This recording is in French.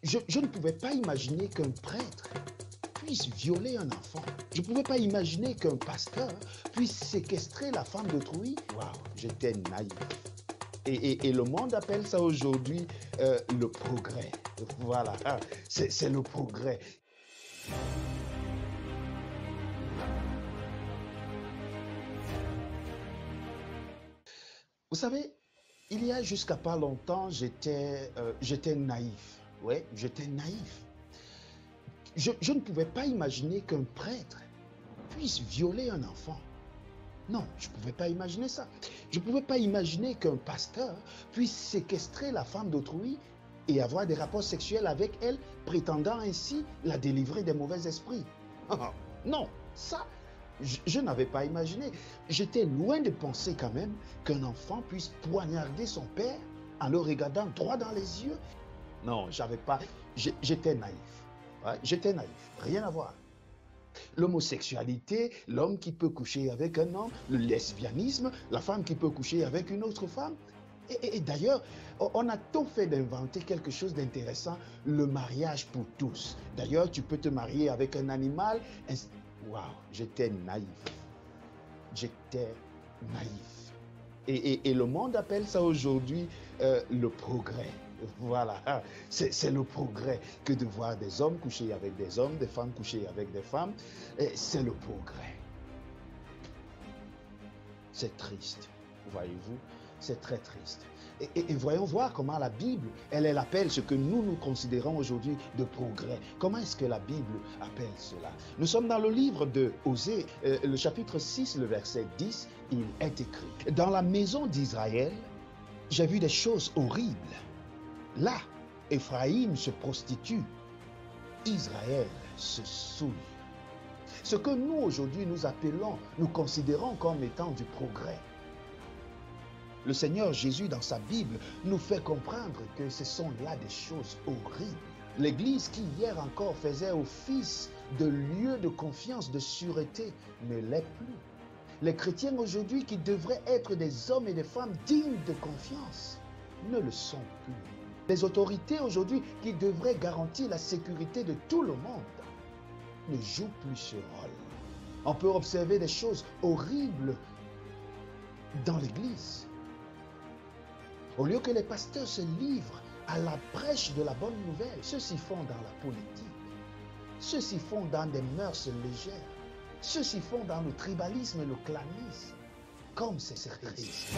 Je ne pouvais pas imaginer qu'un prêtre puisse violer un enfant. Je ne pouvais pas imaginer qu'un pasteur puisse séquestrer la femme d'autrui. Waouh, j'étais naïf. Et le monde appelle ça aujourd'hui le progrès. Voilà, c'est le progrès. Vous savez, il y a jusqu'à pas longtemps, j'étais naïf. Ouais, j'étais naïf. Je ne pouvais pas imaginer qu'un prêtre puisse violer un enfant. Non, je ne pouvais pas imaginer ça. Je ne pouvais pas imaginer qu'un pasteur puisse séquestrer la femme d'autrui et avoir des rapports sexuels avec elle, prétendant ainsi la délivrer des mauvais esprits. Non, ça, je n'avais pas imaginé. J'étais loin de penser quand même qu'un enfant puisse poignarder son père en le regardant droit dans les yeux. Non, j'avais pas. J'étais naïf. Ouais, j'étais naïf. Rien à voir. L'homosexualité, l'homme qui peut coucher avec un homme, le lesbianisme, la femme qui peut coucher avec une autre femme. Et d'ailleurs, on a tout fait d'inventer quelque chose d'intéressant, le mariage pour tous. D'ailleurs, tu peux te marier avec un animal. Waouh, j'étais naïf. J'étais naïf. Et le monde appelle ça aujourd'hui le progrès. Voilà, c'est le progrès que de voir des hommes coucher avec des hommes, des femmes coucher avec des femmes. C'est le progrès. C'est triste, voyez-vous, c'est très triste. Et voyons voir comment la Bible, elle appelle ce que nous considérons aujourd'hui de progrès. Comment est-ce que la Bible appelle cela? Nous sommes dans le livre de Osée, le chapitre 6, le verset 10, il est écrit: dans la maison d'Israël, j'ai vu des choses horribles. Là, Éphraïm se prostitue, Israël se souille. Ce que nous aujourd'hui nous appelons, nous considérons comme étant du progrès. Le Seigneur Jésus dans sa Bible nous fait comprendre que ce sont là des choses horribles. L'Église qui hier encore faisait office de lieu de confiance, de sûreté, ne l'est plus. Les chrétiens aujourd'hui qui devraient être des hommes et des femmes dignes de confiance ne le sont plus. Les autorités aujourd'hui qui devraient garantir la sécurité de tout le monde ne jouent plus ce rôle. On peut observer des choses horribles dans l'Église. Au lieu que les pasteurs se livrent à la prêche de la bonne nouvelle, ceux s'y font dans la politique, ceux s'y font dans des mœurs légères, ceux s'y font dans le tribalisme et le clanisme. Comme c'est triste.